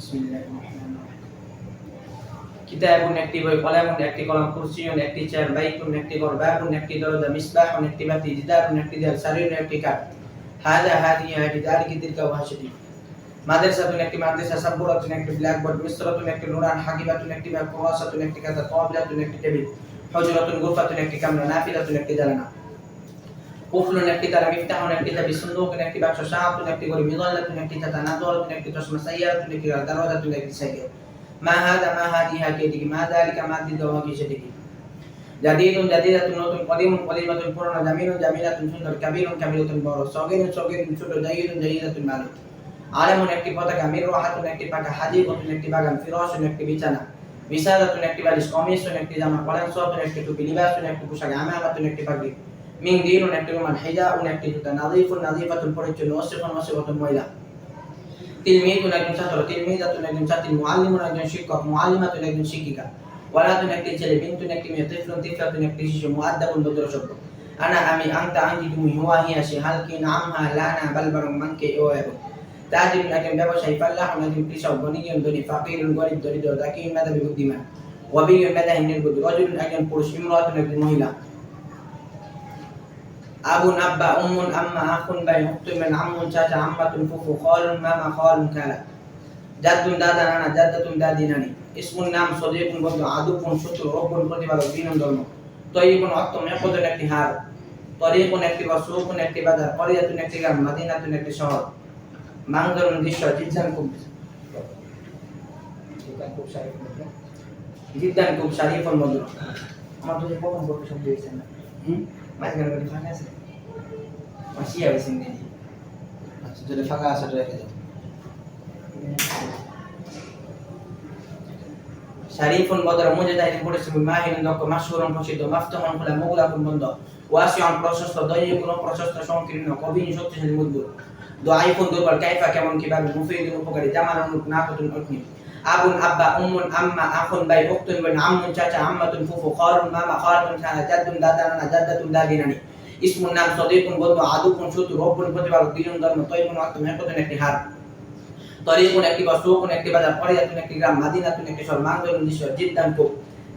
বিসমিল্লাহিররহমানিররহিম। কিতাবুন একটি বই, কলামুন একটি কলম, কুরসিয়ুন একটি চেয়ার, বাইতুন একটি ঘর, বাবুন একটি দরজা, মিসবাহুন একটি বাতি, জিদারুন একটি দেয়াল, সারিরুন একটি কাঠ। হাযা হাযিহি হাযি যালিকা তিলকা ওয়া হাসিদি। মাদ্রাসাতুন একটি মাদ্রাসা, সাব্বুরাতুন একটি ব্ল্যাকবোর্ড, মিসরাতুন একটি নুরান, হাকিবাতুন একটি ব্যাগ, কুরাসাতুন একটি খাতা, তাওবিলাতুন একটি টেবিল, হুজরাতুন গুরফাতুন একটি কামরা, নাফিলাতুন একটি জানালা, কুফলুন একটি তালা, মিফতাহুন একটি চাবি, সুন্দুকুন একটি বাক্স, সাআতুন একটি ঘড়ি, মিযাল্লাতুন একটি ছাতা, নাযরাতুন একটি চশমা, সাইয়ারাতুন একটি গাড়ি, দারওয়াজাতুন একটি সাইকেল। মা হাযা মা হাযিহি হাকিয়াতিহি, মা যালিকা মা দিদা ওয়া কিসাতিহি। জাদীদুন জাদীদাতুন নতুন, কদিমুন কদিমাতুন পুরানো, জামিলুন জামিলাতুন সুন্দর, কাবীরুন কাবীরাতুন বড়, সগীরুন সগীরুন ছোট, জাইয়িদুন জাইয়িদাতুন ভালো। আলামুন একটি পতাকা, মিরওয়াহাতুন একটি পাখা, হাদীকাতুন একটি বাগান, ফিরাশুন একটি বিছানা, বিসাদাতুন একটি বালিশ, কমিসুন একটি জামা, কলানসাতুন একটি টুপি, লিবাসুন একটি পোশাক, আমামাতুন একটি পাগড়ি, মিনদিলুন একটি রুমাল, হিজাউন একটি জুতা, নাযীফুন নাযীফাতুন পরিচ্ছন্ন, ওয়াসিফুন ওয়াসিফাতুন ময়লা। তিলমিযুন একজন ছাত্র, তিলমিযাতুন একজন ছাত্রী, মুআল্লিমুন একজন শিক্ষক, মুআল্লিমাতুন একজন শিক্ষিকা, ওয়ালাদুন একটি ছেলে, বিনতুন একটি মেয়ে, তিফলুন তিফলাতুন একটি শিশু, মুআদ্দাবুন ভদ্র সভ্য। আনা আমি, আনতা আনতি তুমি, হুয়া হিয়া সে, হালকি নামহা লানা বাল বরং মানকে ও এবং। তাজিরুন একজন ব্যবসায়ী, ফাল্লাহুন একজন কৃষক, গনিয়ুন ধনী, ফাকিরুন গরিব দরিদ্র, যাকিয়ুন মেধাবী বুদ্ধিমান, ওয়াবিয়ুন মেধাহীন নির্বুদ্ধ, রাজুলুন একজন পুরুষ, ইমরাতুন একজন মহিলা। আবুন আব্বা, উম্মুন আম্মা, আখুন ভাই, উখতুন বোন, আম্মুন চাচা, আম্মাতুন ফুফু, খালুন মামা, খালুন খালা, জাদ্দুন দাদা নানা, জাদ্দাতুন দাদি নানি। ইসমুন নাম, সদীকুন বন্ধু, আদুকুন শত্রু, রব্বুন প্রতিপালক, দীনুন ধর্ম। তয়্যিবুন অর্থ, মেকদাতুন একটি হার, তরীকুন একটি পথ, সুকুন একটি বাজার, করিয়াতুন একটি গ্রাম, মাদিনাতুন একটি শহর। মানজরুন দৃশ্য, জিদ্দান খুব শারীফুন মধুর। আমার তো যে প্রথম পড়তে শব্দ হয়েছে না, মাঝখানে কোনো ফাঁকা আছে? মাসিয়া হয়েছে ইংরেজি। আচ্ছা, যদি ফাঁকা আছে তো রেখে দাও। শারীফুন বদর, মুজাহিদিন পরিশ্রমী, মাহিরুন দক্ষ, মাশহুরুন প্রসিদ্ধ, মাফতুহুন খোলা, মুগলাকুন বন্ধ, ওয়াসিউন প্রশস্ত, দয়্যিকুন প্রশস্ত সংকীর্ণ, কবিন শক্তিশালী মজবুত, দুআইফুন দুর্বল, কাইফা কেমন কিভাবে, মুফিদুন উপকারী, জামালুন নাকুতুন অগ্নি। আবুন আব্বা, উম্মুন আম্মা, আখুন ভাই, উখতুন বোন, আম্মুন চাচা, আম্মাতুন ফুফু, খালুন মামা, খালাতুন খালা, জাদ্দুন দাদা নানা, জাদ্দাতুন দাদি নানি। ইসমুন নাম, সদীকুন বন্ধু, আদুকুন শত্রু, রব্বুন প্রতিপালক, দীনুন ধর্ম, তয়্যিবুন অর্থ, মেকদাতুন একটি হার, তরীকুন একটি পথ, সুকুন একটি বাজার, করিয়াতুন একটি গ্রাম, মাদিনাতুন একটি শহর, মানজরুন দৃশ্য, জিদ্দান খুব,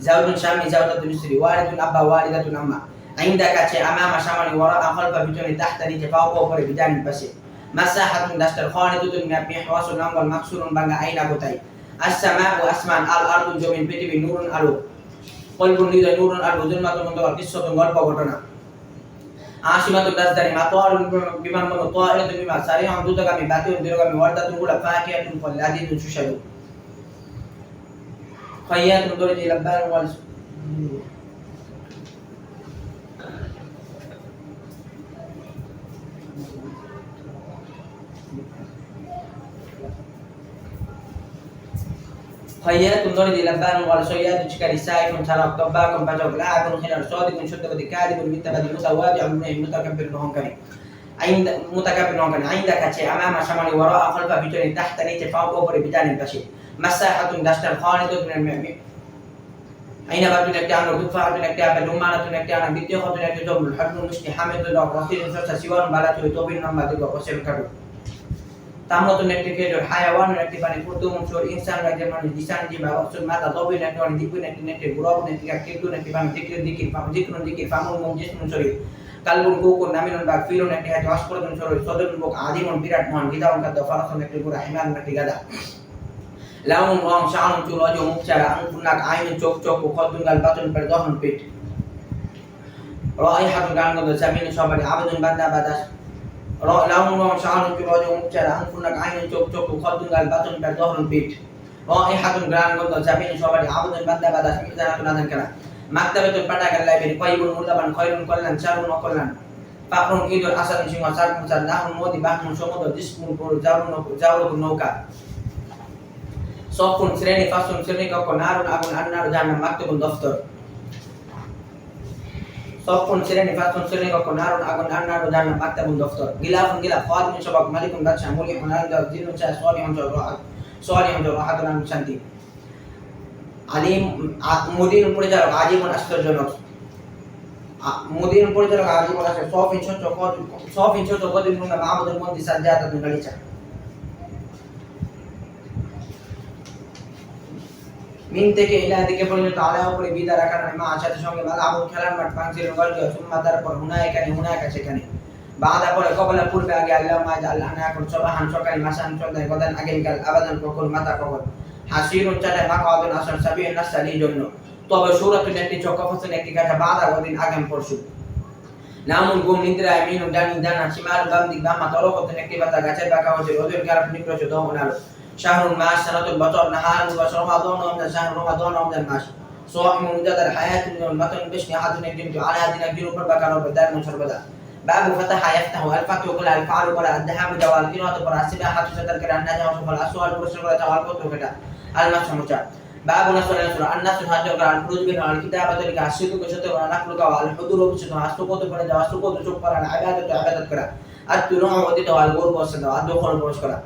জাওজুন স্বামী, জাওজাতুন স্ত্রী, ওয়ালিদুন আব্বা, ওয়ালিদাতুন আম্মা। আইন্দা কাছে, আমামা সামনে, ওয়ারা খালফা পিছনে, তাহতা নিচে, ফাওকা উপরে, বিজানিন পাশে। মাসাহাতুন ডাস্টার, খানিদুতুন ম্যাপ, মিহওয়াসুন নাম্বার, মাকসুরুন ভাঙা, আইনা গোতাই। আসসামাউ আসমান, আল আরদু জমিন, পৃথিবী, নূরুন আলো, কলবুন হৃদয়, নূরুন আলো, যুলমাতুন অন্ধকার, কিসসাতুন গল্প ঘটনা। আশিমাতুন রাজধানী, মাতওয়ারুন বিমানবন্দর, তায়িরাতুন বিমান, সারিউন দ্রুতগামী, বাতিউন দূরগামী, ওয়ারদাতুন গোলাপ, ফাকিহাতুন ফল, লাযীযুন সুস্বাদু, খাইয়াতুন দরজি, লাব্বানুন ওয়াল। খাইয়াতুন দরজি, লাব্বানুন ওয়াল, সাইয়াতুন শিকারী, সাইফুন চালক, তাব্বাকুন পাচক, লাআবুন খিলার, সাদিকুন সত্যবাদী, কাযিবুন মিথ্যাবাদী, মুতাওয়াদিউন মুতাকাব্বিরুন অহংকারী। আইন্দা মুতাকাব্বিরুন অহংকারী। আইন্দা কাছে, আমামা সামনে, ওয়ারা খালফা পিছনে, তাহতা নিচে, ফাওকা উপরে, বিজানিন পাশে। মাসাহাতুন ডাস্টার, খানিদুতুন আইনাবাতুন একটি আঙ্গুর, তুফাহাতুন একটি আপেল, রুম্মানাতুন একটি আনার, বিত্তীয়খাতুন একটি জবুল, হাবলুন মিষ্টি, হামিদুন রব, রসিদুন সস্তা, সিওয়ারুন বালাতুরি, তবিন লম্বা দীর্ঘ, কসিরুন কাটু। তামরাতুন একটি খেজুর, হায়াওয়ানুন একটি প্রাণী, কুরতুমুন শুয়োর, ইনসানুন একজন মানুষ, লিসান জিহ্বা, রসুন মাথা, দবিন একটি প্রাণী, দিকুন একটি নেকড়ে, গুরাবুন একটি কাক, কিরতুন একটি প্রাণী, যিকরুন জিকির, ফামুন মুখ, জিসমুন শরীর, কালবুন কুকুর, নামিনুন বাঘ, ফিরুন একটি হাতি, অস্ফুরতুন শরীর, সদরুন বুক, আদিমুন বিরাট মহান, গিদাউন খাদ্য, ফারাসুন একটি ঘোড়া, হিমারুন একটি গাধা। লাউনুন রং, শাআনুন চুল, ওয়াজহুন মুখ চেহারা, আনফুন নাক, আইনুন চোখ চক্ষু, খদ্দুন গাল, বাতুন পেট, দহনুন পেট, রাইহাতুন গানগন্ধ, জামিনুন সবারি, আবেদুন বান্দা বাদাস। লাউনুন রং, শাআনুন চুল, ওয়াজহুন মুখ চেহারা, আনফুন নাক, আইনুন চোখ চক্ষু, খদ্দুন গাল, বাতুন পেট, দহনুন পেট, রাইহাতুন গানগন্ধ, জামিনুন সবারি, আবেদুন বান্দা বাদাস, মিজানাতুন আযান কালা। মাকতাবাতুন পাঠাগার, লাইব্রেরি, কয়িবুন মূল্যবান, খয়রুন কল্যাণ, শারুন অকল্যাণ, ফাকরুন ঈদুল, আসাদুন সিংহ, সারুন মুসাদ, নাহরুন নদী, বাহরুন সমুদ্র, জিসমুন জাওরুন নৌকা, সফুন শ্রেণী, ফাসুন শ্রেণীকক্ষ, নারুন আগুন, আন্নার জাহান্নাম, মাকতুবুন দফতর। সফুন শ্রেণী, ফাসুন শ্রেণীকক্ষ, নারুন আগুন, আন্নার জাহান্নাম, মাকতুবুন দফতর। গিলাফুন গিলাফ, খাদিমুন সবক, মালিকুন বাদশা, মুলিকুন আলাদা, জিন্নুন চায়, সালিহুন রাহাতুন শান্তি। আলিম মুদিরুন পরিচালক, আজীবন আশ্চর্যজনক, মুদিরুন পরিচালক, আজীবন আশ্চর্য, সফিন ছোট, কদিন মাহমুদুল মন্দি, সাজ্জাদাতুন গালিচা। মিন থেকে ইলা দিকে পর্যন্ত আলা উপরে বিদা রাখার মা সাথে সঙ্গে মালাবুল খেলার মাঠ পাংচির গলকে সুম্মা তারপর হুনায়কা সেখানে বাদা পরে কবলা পূর্বে আগে আল্লাহ মা আল্লাহ না এখন সবাহান সকালে মাসান চন্দায় গদান আগামীকাল আবাদান কখন মাথা কখন হাসিরুন চাটায় মাকাওয়াদুন আসর সাবিয়ুন নাসালির জন্য তবে সূরাতুল একটি চক্কফাসন একটি কাটা বাদা গদিন আগাম পরশু নামুন গুম নিদ্রায় মিনুন ডানি ডানা শিমাল বাম দিক বাম মাথা রকতেন একটি বাতা গাছের বাঁকা হচ্ছে রোদের কারণ নিপ্রচ দমন আলো শাহরুল মাস সানাতুল বছর নাহারুল বছর রমাদান রমজান শাহরুল রমাদান রমজান মাস সোয়াইমুন মুজাদার হায়াতুন মাতান বেশনি আহাদুন একদিন তো আলা দিন একদিন উপর বাঁকা রবে দারুন সর্বদা باب فتح يفتح الفتح وكل الفعل ولا الذهاب جوال قراءة ولا السباحة تسدر كلا النجا ولا السؤال برسل ولا توال قطر كلا المسح مجا باب نصر النصر النصر هذا ولا الخروج من الكتابة لك الشيء كشتى ولا نقل ولا الحضور وبشتى السقوط ولا جواز السقوط وشوف ولا العبادة عبادة كلا التنوع وديته الغرب والصدى الدخول والبرش كلا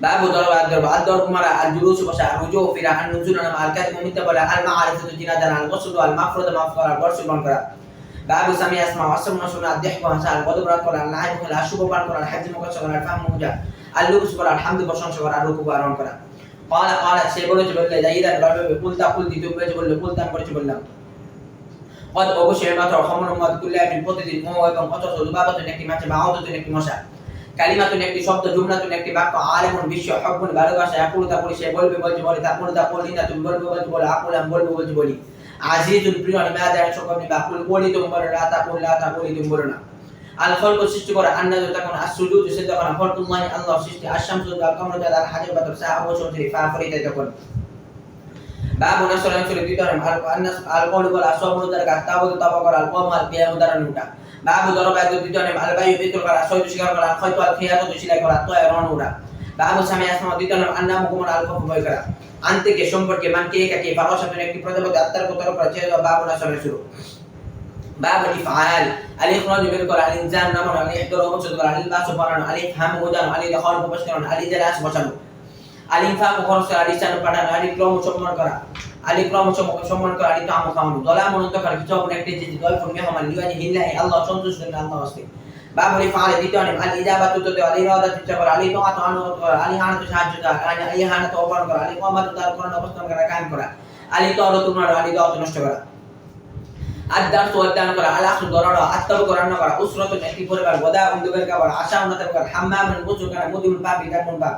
باب ضرب الضرب مرة الجلوس بشا الرجوع في النزول مع الكاتب متبلا المعرفة جنادا الغسل والمفرد مفرد البرش بنكرا باب سمي اسمع واسم نشر الضحك وهسال غضب رات العيب ولا شوب بان ولا الحج مكسر ولا الفهم موجا اللبس ولا الحمد بشنش ولا الركوب وارون كرا قال সে বলেছে বললে যাইদা রবে কুলতা কুল দিতে বলেছে বললে কুলতান করেছে বললাম কত অবশ্যই মাত্র খমর মত কুল্লা আপনি প্রতিদিন ও এবং কত সুবাবাতুন একটি মাছে বাউতুন একটি মশা কালিমাতুন একটি শব্দ জুমলাতুন একটি বাক্য আলেমুন বিশ্ব হকমুন ভালোবাসা আকুল তা বলি সে বলবে বলে তাকুল তা বলি না তুমি বলবে বলে আকুলাম বলবে বলি আজিজুল প্রিয় লিমাদা সকমনি বাকুল বলি তুমি বলো লা তাকুল তুমি বলো না আল খলক সৃষ্টি করা আন্নাজু তখন আসুজুদ সিদ্ধ করা ফরতুল্লাহি আল্লাহ সৃষ্টি আশামসু আল কামরু আল হাজাবাত সাহাব ও সৌদি ফাফরিতা তখন বাবু নাসর অঞ্চলে দ্বিতীয় আল কওল বল আসবরু দার গাতাবু তাবাকর আল কওম আল কিয়াম উদাহরণ উঠা বাবু দরবায় দ্বিতীয় নাম আল বায়ু বিতর করা সৈয়দ শিকার করা খয়তো আল খিয়াত শিলাই করা তয় রন উড়া বাবু সামি আসমা দ্বিতীয় নাম আন্নামু কুমর আল কফ বয় করা আনতে কে সম্পর্কে মান কে কাকে ফারসাতুন একটি প্রজাপতি আত্মার কতর প্রচেয় বাবু নাসরের শুরু باب الافعال الاخراج بالقول على الانسان نمر على احضر ومقصد على الباس فرن على فهم ودان على دخول مبشر على جلاس বসানো على انفاق খরচ على ইসান পাঠানো على ক্রম সম্মান করা على ক্রম সম্মান করা على তাম খাওয়ানো দলা মনত করা কিছু আপনি একটি জিনিস দল ফোন মেহমান লিওয়াজি হিল্লাহি আল্লাহ সন্তুষ্ট করেন আল্লাহ ওয়াস্তে باب الافعال দ্বিতীয় নিয়ম على اجابه তো على ইরাদা চিন্তা করা على তাআত আনু করা على হানাত সাহায্য করা على ইহানাত ওপর করা على কমাত তার কোরআন অবস্থান করা কায়েম করা على তাওরাত উনার على দাওয়াত নষ্ট করা আদার্স ওয়াদান করা আলাখু দরারা আত্তাব করান করা উসরাতুন একটি পরিবার ওদা উন্দুবের কাবার আশা উন্নত করা হাম্মামান বুজু করা মুদিউল পাবি দামুন পাব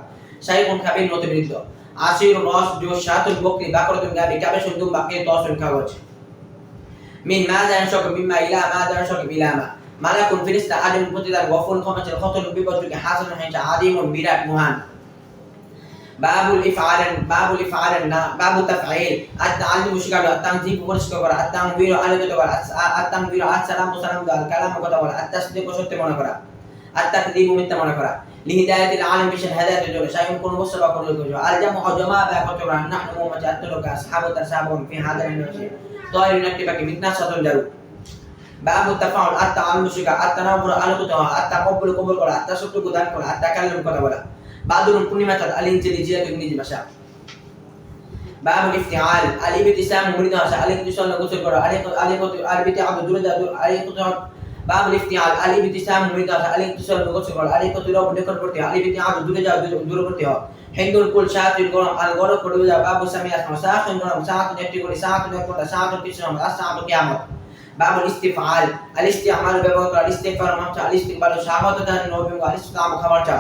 শাইখুন খাবির নতে বিরুদ্ধ আসির নস জো শাতুল বকরি বাকরাতুন গাবি কাবে সুন্দুম বাকি তসুল কাগজ মিন মাযা ইয়ানশাক মিম্মা ইলা মাযা ইয়ানশাক ইলামা মালাকুন ফিরিস্তা আদিম প্রতিদার গফুল ক্ষমাচের খতল বিপদকে হাসান হাইতা আদিমুন বিরাট মহান বাবুল ইফআলান না বাবু তাফঈল আত-তাআল্লুম শিকার আত-তানযীব পরিষ্কার করা আত-তানবীর আলোকিত করা আত-তানবীর আসসালাম দাল কালাম কথা বলা আত-তাসদীক সত্য মনে করা আত-তাকযীব মিথ্যা মনে করা লিহিদায়াতিল আলিম বিশাল হেদায়েতের জন্য শাইউন কোন মুসবা করে কইছো আল জামু জামা বা কতরা নাহনু মুমাজাতুলকা আসহাবু তাসাবুন ফি হাদার নাশি তায়রুন নাকতিবাকি মিথনা সাতুল জারু বাবু তাফাউল আত-তাআল্লুম শিকার আত-তানাবুর আলোকিত আত-তাকাব্বুল কবুল করা আত-তাসাদ্দুক দান করা আত-তাকাল্লুম কথা বলা বাদুরুন পূর্ণিমা চাঁদ আলিনজেলিজিয়াত ইংরেজি ভাষা বাবুল ইফতিআল আলিবিতিসাম মুরিদ ভাষা আলিবিতিসাম গোসল করা আলিবিতি আবু দুরজা আলিবিতি বাবুল ইফতিআল আলিবিতিসাম মুরিদ ভাষা আলিবিতিসাম গোসল করা আলিবিতি রব নিকটবর্তী আলিবিতি আবু দুরজা দূরবর্তী হয় হিন্দুল কুল শাহাতুল গরম আল গরব করে যা বাবু সামিয়া সাহাতুন গরম সাহাতুন একটি করে সাহাতুন একটা সাহাতুন কিসম আসহাবু কিয়ামত বাবুল ইস্তিফআল আল ইস্তিমাল ব্যবহার করা ইস্তিগফার মাফা আল ইস্তিকবাল শাহাদাত দান নবী আল ইসলাম খাবার চা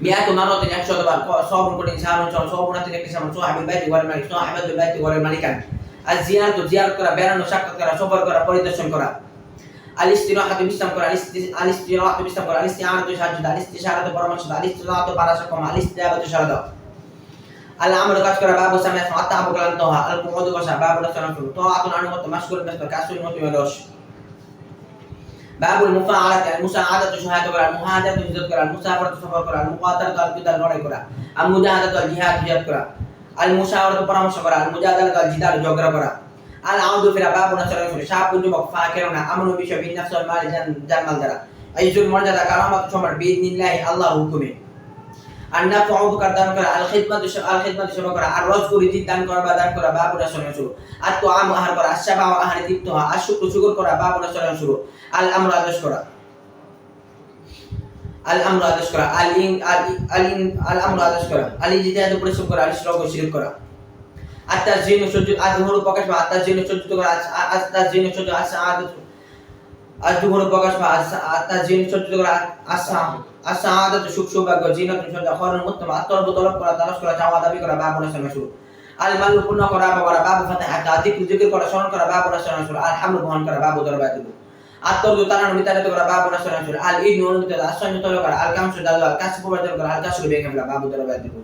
মিয়াত মারত 100 বার সবর করে ইনসান সবরতে একটি সময় সাহাবীর বাইতি ওয়াল মালিক সাহাবাতুল বাইতি ওয়াল মালিকান আল জিয়ারত করা বেরানো সাক্ষাৎ করা সফর করা পরিদর্শন করা আল ইস্তিরাহাতু বিশ্রাম করা আল ইস্তিরাহাতু বিশ্রাম করা আল ইস্তিআনাতু সাহায্য আল ইস্তিশারাতু পরামর্শ আল ইস্তিরাহাতু পারাশক আল ইস্তিজাবাতু শাহাদা আল আমল কাজ করা বাবু সামিয়া আতাবু কালান্তহা আল কুউদু বসা বাবু রাসূলুল্লাহ তাআতুন আনুমত মাশকুল ব্যস্ত কাসুল মত ওয়াদশ বাবুল মুফাআলাত মুসাআদাতু শাহাদাতু করা মুহাদাতু হিজত করা মুসাফারাতু সফর করা মুকাতালাতু আল-কিতাল লড়াই করা আল মুজাহাদাতু জিহাদ করা আল মুশাওয়ারাতু পরামর্শ করা আল মুজাদালাতু জিদাল ঝগড়া করা আল আউদু ফিরা বাবু নাসর করে শাবুন যুবক ফাকিরুনা আমরু বিশা বিন নাফস ওয়াল মাল জানমাল দ্বারা আইজুল মর্যাদা কারামাতু সম্মান বিইذنিল্লাহি আল্লাহর হুকুমে আন্নাফু উপকার দান করা আল খিদমাতু সেবা করা আর রজকু রিজিক দান করা বা দান করা বাবু নাসর শুরু আত আম আহার করা আশাবা আহারে তৃপ্ত হওয়া শুকর করা বাবু নাসর শুরু আল আমর আদেশ করা আল আমর আদেশ করা আল আমর আদেশ করা আল ইজতিহাদ পরিশ্রম করা আল ইশরাক শিরক করা التزيين السجود الظهور প্রকাশ পায় التزيين সজ্জিত করা التزيين সজ্জিত الظهور প্রকাশ পায় التزيين সজ্জিত করা السعادة সুখ সৌভাগ্য জিনাত সজ্জা খরণ উত্তম আত্মরব তলব করা তালাশ করা চাওয়া দাবি করা বাবু নাসর মাসুর আল মাল পূর্ণ করা বাবু ফাতাহ জিকির করা স্মরণ করা বাবু নাসর মাসুর আল হামল বহন করা বাবু দরবার দিব আত্মরব তারান বিতারিত করা বাবু নাসর মাসুর আল ইবন অনুমিত আসন্ন তলব করা আল কামসু দাদু আল কাসব প্রবর্তন করা আল কাসব বেগমলা বাবু দরবার দিব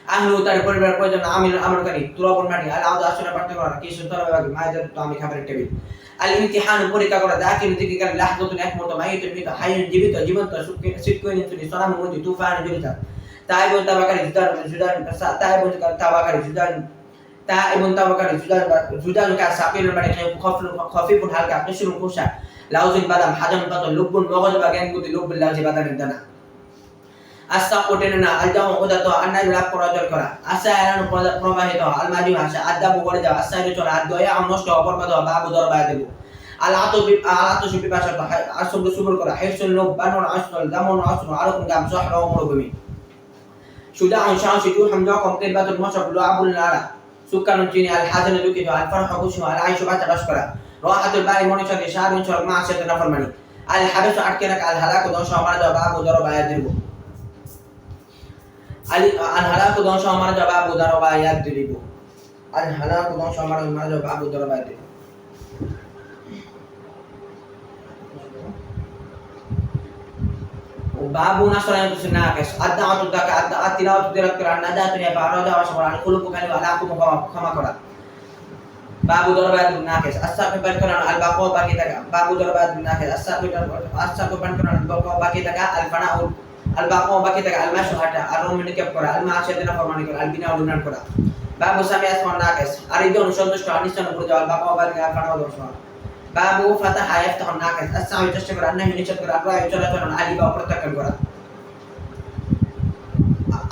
আহলু তার পরিবার প্রয়োজন আমলকারী তুলাবন মাটি আল আউদ আসন্ন পাঠ্য করা কিছু তরবাগ মায়েদের তো আমি খাবারের টেবিল আল ইমতিহান পরীক্ষা করা দাকিল দিকিকার লাহদাতুন এক মত মাইতুন মিত হাইয়ুন জীবিত জীবন্ত সিটকোইন তুনি সালাম মুতি তুফান জুলিতা তাইবুন তাবাকারী জুদান তাইবুন তাবাকারী জুদান কা সাকিল মানে খফিফুন হালকা কিশরুন কুশা লাউজুন বাদাম হাজান বাদাম লুবুন মগজ বা জ্ঞান বুদ্ধি লুবুল লাউজি বাদামের দানা আস্তা কোটেনা না আলজাম উদাত আন্নাজ লাভ করা আসা এরানো প্রবাহিত আলমাজি ভাষা আদাবু বলে যাও আসাইরে চলা দয়া নষ্ট অপরবাদ বাবু দরবায় দেব আল আতু বিপাশা আসল সুবল করা হেসল লোক বানর আসল দামন আসল আরকুন গাম সহরা মরুভূমি সুদাউন শাহসি তু হামদা কমতের বাদুল মশাব লুআবুল নারা সুকান চিনি আল হাজান লুকিত আল ফারহ খুশু আল আইশু বাতা করা রাহাতুল বারি মনে সাথে শাহরুন চল মাসিয়াত নাফরমানি আল হাবিস আটকে রাখা আল হালাকু দশ আমার দাও বাবু দরবায় দেব al halaku don shamar jawabu daraba yadribu al halaku don shamar jawabu daraba yadribu babu nasra yang tusinakes ad'atu daka ad'atilatu dirakran nadatu ya barada wa shamar al qulubu kali wa alaku kama kora babu daraba yadribu as-safi barkaran al baqo baki daga babu daraba yadribu as-safi barkaran al baqo baki daga al fana'u al baqo baki daga al mashu hata ar romanikep kora al ma'asiyatna formani kora al bina udunan kora babu sami asman nakes aridon সন্তুষ্ট আনিস্তান উপরে যাওয়াল বাবা বাবা থেকে ফানাও দর্শন বাবু Fattah ইফতাহ নাকাস আসসামি চেষ্টা করে আন্না নিশ্চিত করে আল্লাহ চলাচল আলী বা প্রত্যাখ্যান করা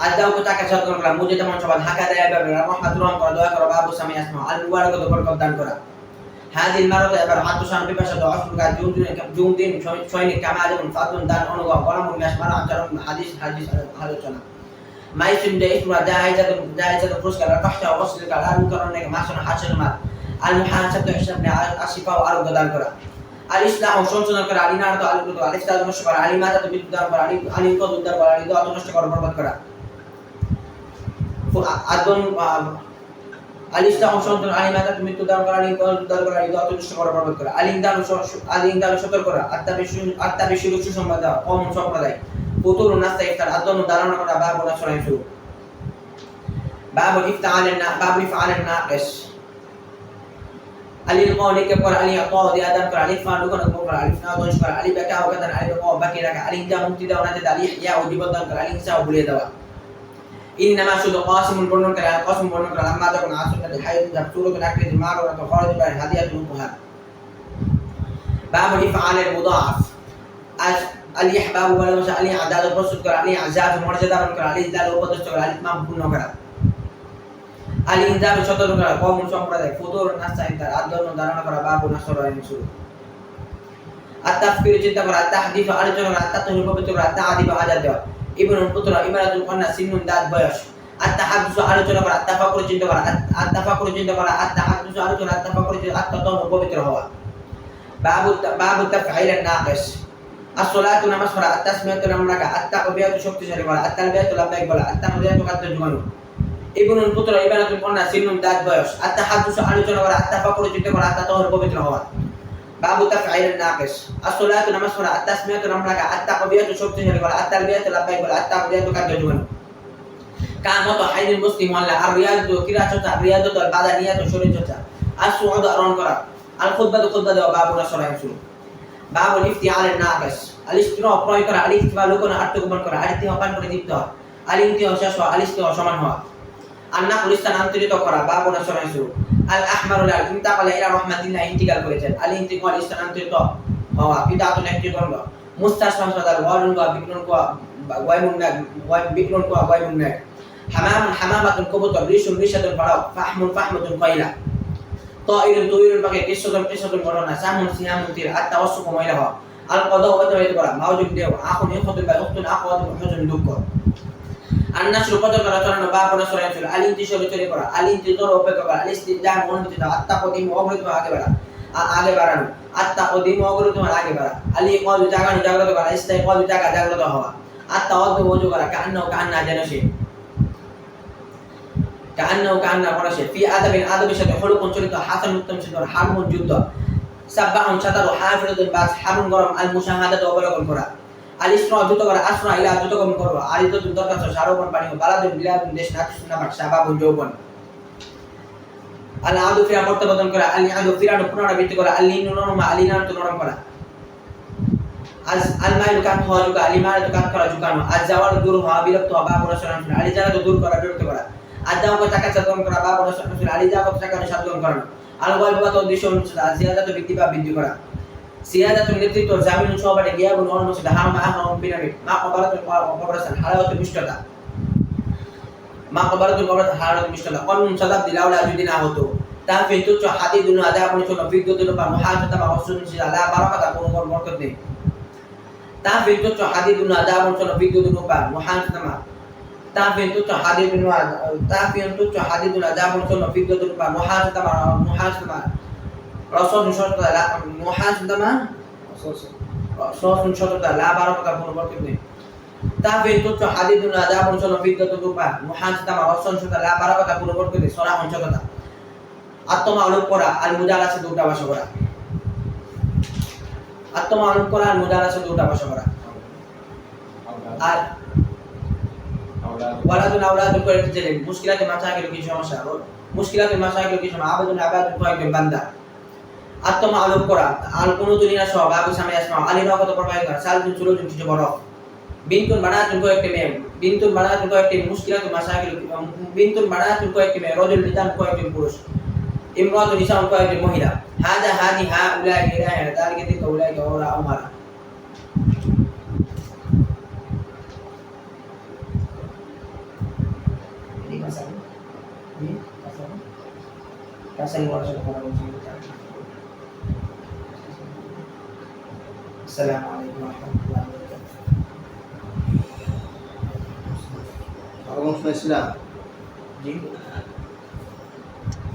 আদাও তো তাকে সদর করা মুজে তেমন সবাই ঢাকা দেয় এবার রহমত রহম করা দয়া করা বাবু সামি আসমা আল মুবারক তো বরকত দান করা হাদিল মারত এবার আতুসান বিপাশা তো অসুরকা জুম দিন সৈনিক কামাল এবং ফাতুন দান অনুভব গরমুল মেশমার আচরণ হাদিস আলোচনা মাইসুন দে ইসরা জায়েজাতুন পুরস্কার পাঁচটা অবস্থিত কালার কারণে মাসন হাসন মার আল মুহাসাব হিসাবে আসিফা ও আরোগ্য দান করা আল ইসলাম সংশোধন করা আলী নারত আলুত আল ইসলাম নষ্ট করা আলী মাতা তো বিদ্যুৎ দান করা আলী কদ উদ্ধার করা আলী দত নষ্ট করা বরবাদ করা আদন আল ইসলাম সংশোধন আলী মাতা তো মৃত্যু দান করা আলী কদ উদ্ধার করা আলী দত নষ্ট করা বরবাদ করা আলী দান সতর্ক করা আত্মাবিশুর সুসংবাদ দেওয়া কম সম্প্রদায় পুতুল নাস্তা ইফতার আদন ধারণা করা বাবু নাসরাইন শুরু বাবু ইফতাল নাকিস আলী কওলি কে পর আলী আতাও দি আদান কর আলী ফান লুকন কর আলী ফান দোষ কর আলী বাকা ও কাদান আলী কও বাকি রাখা আলী যা মুক্তি দাও না তে আলী ইয়া ও জীবদান কর আলী ইনসা ভুলিয়ে দেওয়া ইননামা শুধু কাসিমুল বর্ণন করে কাসিম বর্ণন করে আম্মা যখন আসুন হাইদ যা সুরত নাকরি মার ও তো খরচ বাই হাদিয়াতুল উপহার বাবু ইফআলের মুদাফ আলী ইহবাব ওয়া লামসা আলী আদাদ প্রস্তুত কর আলী আজাদ মর্যাদা দান কর আলী দাল উপদেশ কর আলী ইতমাম পূর্ণ করা আলী ইনজাম সতর্ক করা কম সম্প্রদায় ফুতুর নাস্তা ইফতার আদন ধারণা করা বাবু নাসরাইন শুরু আত-তাফকির চিন্তা করা আত-তাহদিফ আলোচনা করা আত-তাহদিফ পবিত্র করা আত-তাআদিব আজাদ দেওয়া ইবনুল পুত্র ইমারাতুল কন্যা সিন্নুন দাঁত বয়স আত-তাহাদ্দুস আলোচনা করা আত-তাফাক্কুর চিন্তা করা আত-তাফাক্কুর চিন্তা করা আত-তাহাদ্দুস আলোচনা আত-তাফাক্কুর আত-তাতাম পবিত্র হওয়া বাবু তাফঈল নাকিস as-salatu নামাজ পড়া আত-তাসমিয়াতু নামরাকা আত-তাকবিয়াতু শক্তিশালী করা আত-তালবিয়াতু লাব্বাইক বলা আত-তাহমিদাতু কাদ্দু জুমানু ইবনুল পুত্র ইমারাতুল কন্যা সিন্নুন দাঁত বয়স আত-তাহাদ্দুস আলোচনা করা আত-তাফাক্কুর চিন্তা করা আত-তাতাম পবিত্র হওয়া বাবু তাফঈল নাকিস as-salatu নামাজ পড়া আত-তাসমিয়াতু নামরাকা আত-তাকবিয়াতু শক্তিশালী করা আত-তালবিয়াতু লাব্বাইক বলা আত-তাহমিদাতু কাদ্দু জুমানু কামত হাইনুল মুসলিম ওয়াল্লা আর-রিয়াদু কিরাচতা রিয়াদাতু বাদানিয়াতু শরীরচর্চা as-সুউদ আরোহণ করা আল-খুতবাতু খুতবা দেওয়া বাবু নাসরাইন শুরু বাবু ইফতিআল নাকিস আল-ইস্তিরা প্রয়োগ করা আল-ইফতিবা লুকনা আত্মগোপন করা আল-ইতিহা পান করে দীপ্ত হওয়া আল-ইনতিহা শেষ হওয়া আল-ইস্তিহা সমান হওয়া আন-নাকল স্থানান্তরিত করা বাবু নাসরাইন শুরু আল-আহমারুল ইন্তাকালা ইলা রাহমাতিল্লাহ ইন্তিকাল করেছেন আল-ইন্তিকাল স্থানান্তরিত হওয়া বিদাতুন একটি গন্ধ মুস্তাশফা সাদাল ওয়ালুন ওয়া বিকরুন ওয়া ওয়াইমুন নাক হামামাতুন কবুতর রিশুন রিশাতুন ফারাও ফাহমুতুন কয়লা তাইরুন তুইরুন পাখি কিসসাতুন ঘটনা সামুন সিয়ামুন তীর আত-তাওয়াসসুফ ময়লা হওয়া আল-কদা অতিবাহিত করা মাওজুদ দেও আখুন ইখতুন বা উখতুন আখওয়াতুন হুজুন দুঃখ আন-নাসরু কত করা চলানো বা পড়া সরাই চলে আল-ইনতিশারু চলে পড়া আল-ইনতিজারু অপেক্ষা করা আল-ইস্তিদাম অনুমতি দাও আত-তাকদিম অগ্রগতি আগে বাড়া আগে বাড়ানো আত-তাকদিম অগ্রগতি আগে বাড়া আল-ইকাদ জাগানো জাগ্রত করা ইস্তাইকাদ জাগা জাগ্রত হওয়া আত-তাওয়াদ্দু ওযু করা কান্না যেন সে কান্না করা সে ফি আদাবের সাথে হলুকুন চলিত হাসান উত্তম সে হারমুন যুদ্ধ সাব্বাহুন সাতারু হাফিরাতুন বাস হারুন গরম আল মুশাহাদাতু অবলোকন করা আল ইসরা যুত করা আসরা ইলা যুত কম করো আরিদতুন দরকার সারোবন পানি বালাদুন বিলাদুন দেশ নাকিসুন নাবাক শাবাবুন যৌবন আল আদু ফিরা মর্তবাদন করা আল আদু ফিরানো পুনরাবৃত্তি করা আল লিনু নরমা আলিনাতু নরম করা আল মাইলু কান হওয়া যুকা আলিমারাতু কান করা যুকানো আজ জাওয়াল দূর হওয়া বিরক্ত হওয়া বা পড়াশোনা আলি জারাতু দূর করা বিরক্ত করা আজ জাওয়াকে টাকা সাধন করা বা পড়াশোনা আলি জাওয়াকে টাকা সাধন করা আল ওয়ালবাত উদ্দেশ্য অনুসারে জিয়াদাতু বৃদ্ধি করা সিয়াদাতুল নেতৃত্ব জামিনুন সহবাদে গিয়াবুন অনুমোচিত হারমা আহরাম পিরামিড মা কবরাতুল কবরাসান হালাওয়াতুল মিষ্টতা মা কবরাতুল কবরাত হালাওয়াতুল মিষ্টতা কলুন সাদাব দিলাউলা যদি না হতো তাহফিন তুচ্ছ হাদিদুন আদাবুন চলো বিদ্যুতুন বা মুহাজাতা বা ওসুন সিলা বারাকাতা কোন বরকত নেই তাহফিন তুচ্ছ হাদিদুন আদাবুন চলো বিদ্যুতুন বা মুহাজাতা তাহফিন তুচ্ছ হাদিদুন আদাবুন চলো বিদ্যুতুন বা মুহাজাতা রসুন শততা মুহাজাতা রসুন শততা লা বারাকাতা কোন বরকত নেই তাহফিন তুচ্ছ হাদিদুন আদাবুন চলো বিদ্যুতুন বা মুহাজাতা রসুন শততা লা বারাকাতা কোন বরকত নেই সরাহুন শততা আত্মমালুম করা আর মুজালাসা দুটা ভাষা করা আত্মমালুম করা আর মুজালাসা দুটা ভাষা করা আর ওয়ালাদুন আওলাদুন করে ছেলে মুশকিলাতে মাসাইল কি সমস্যা মুশকিলাতে মাসাইল কি সমস্যা আবেদন কয়েকজন বান্দা আত্মমালুম করা আর কোন দুনিয়া সব আবু সামনে আসমা আলী রকত প্রবাহ করা সালজুন সুরজুন কিছু বড় বিনতুন বানাতুন কয়েকটি মেয়ে বিনতুন বানাতুন কয়েকটি মুশকিলাতে মাসাইল বিনতুন বানাতুন কয়েকটি মেয়ে রজুল নিদান কয়েকজন পুরুষ ইমরাত নিসাউন কয়েকজন মহিলা হাদা হাদি হা উলাই ইলাহা তালিকা তিলকা উলাইকা ওরা আমারা ini masalah ini masalah wala subhanahu wa ta'ala Assalamualaikum warahmatullahi wabarakatuh Waalaikumsalam. जी